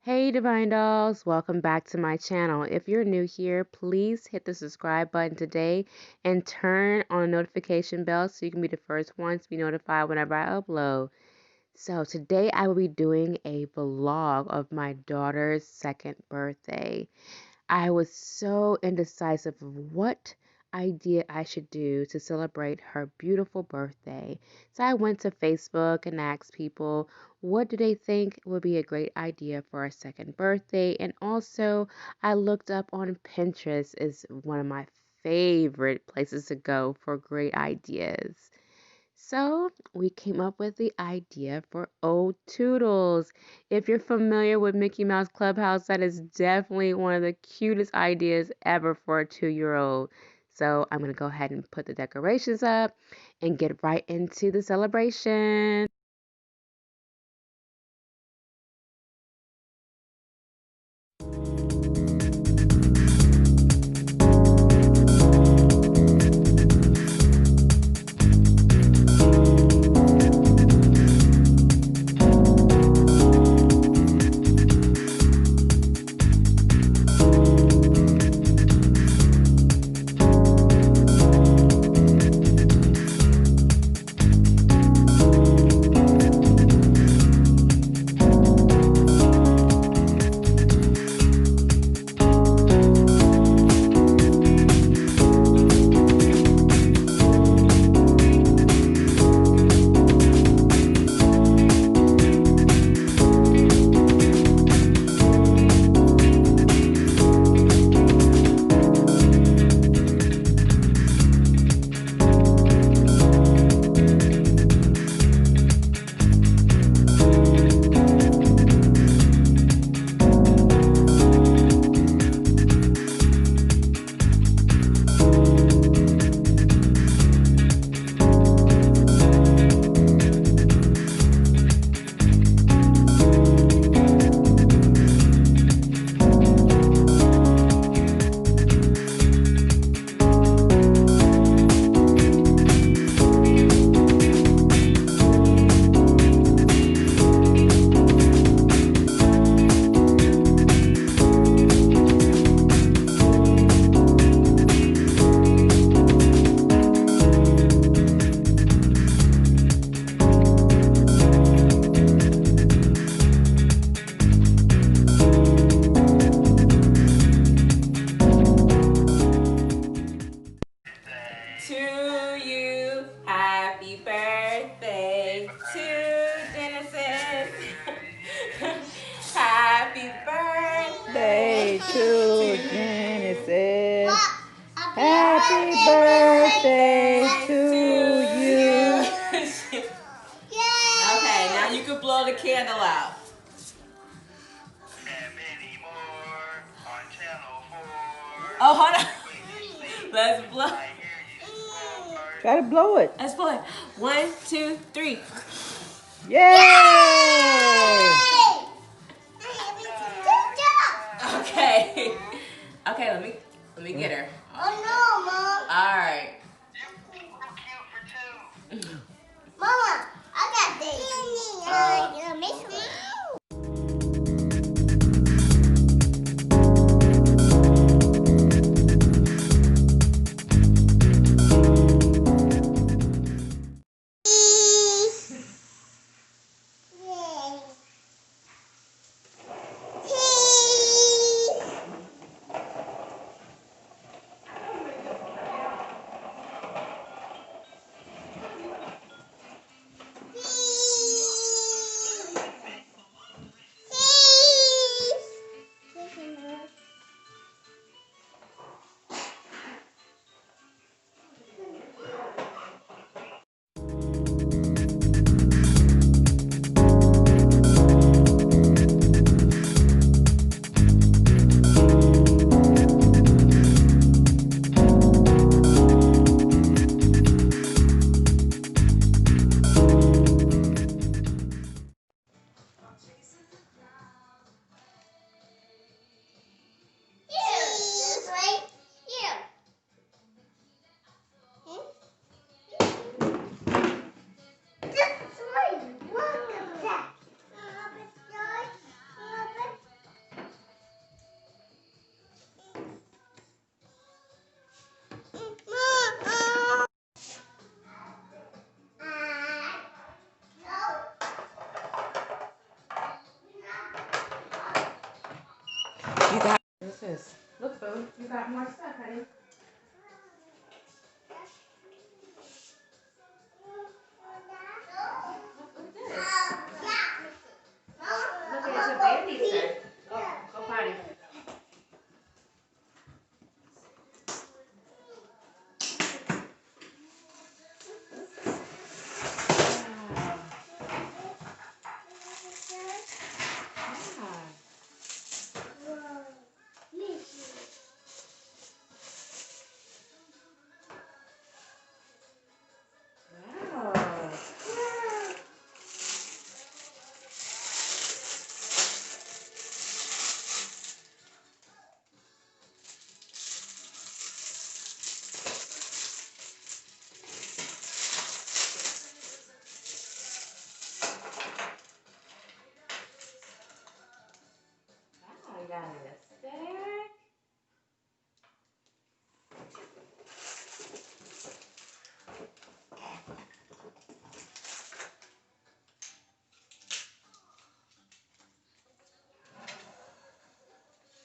Hey Divine Dolls, welcome back to my channel. If you're new here, please hit the subscribe button today and turn on the notification bell so you can be the first one to be notified whenever I upload. So today I will be doing a vlog of my daughter's second birthday. I was so indecisive of what idea I should do to celebrate her beautiful birthday. So I went to Facebook and asked people what do they think would be a great idea for a second birthday. And also I looked up on Pinterest is one of my favorite places to go for great ideas. So we came up with the idea for Two-Oodles. If you're familiar with Mickey Mouse Clubhouse, that is definitely one of the cutest ideas ever for a 2-year-old. So I'm going to go ahead and put the decorations up and get right into the celebration. To you, happy birthday to Genesis. Happy birthday To Genesis. Happy birthday to you. Okay, now you can blow the candle out. And many more on channel 4. Oh, hold on. Let's blow. I hear you snore. Gotta blow it. Let's blow it. 1, 2, 3. Yay! Okay. Okay, let me get her. Oh no, Mom. All right. You're cute for 2. Mama, I got this. You miss me? You got. What's this? Look, boo. You got more stuff, honey. What's this? Look, it's a baby set. Go potty. Wow. Wow, you got a stick.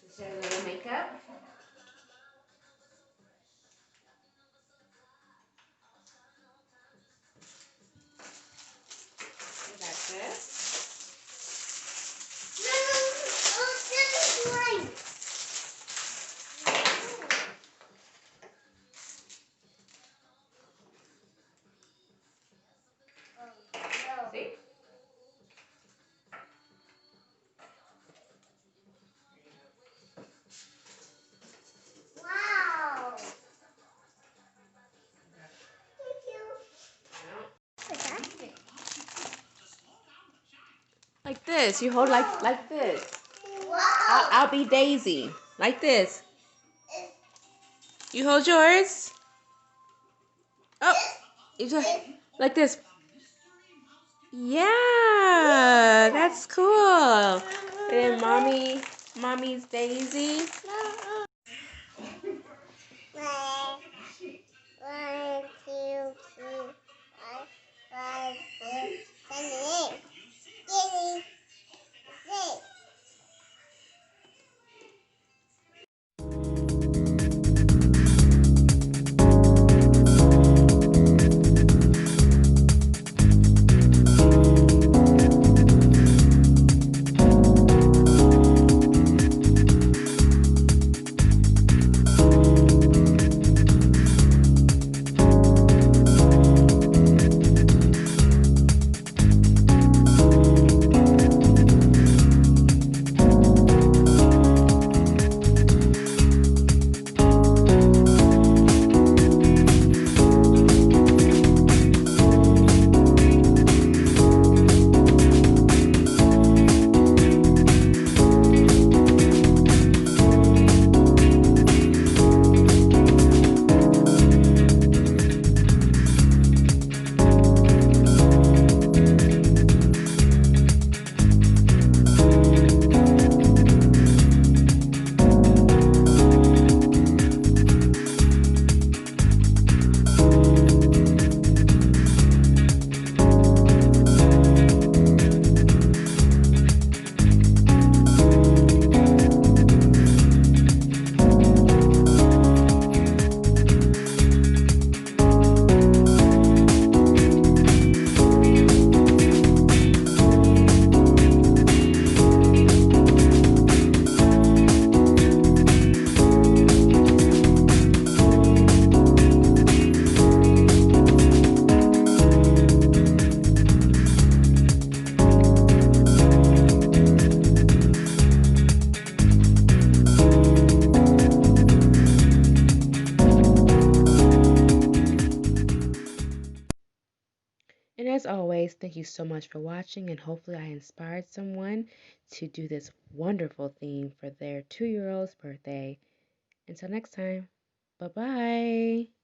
Is there a little makeup? You got this. See? Wow. Like this. You hold like this. Wow. I'll be Daisy. Like this. You hold yours. Oh, you just like this. Yeah, that's cool. And then mommy's Daisy. One, two, three, 4, 5, 6, 7, 8. Six. And as always, thank you so much for watching, and hopefully I inspired someone to do this wonderful theme for their 2-year-old's birthday. Until next time, bye-bye.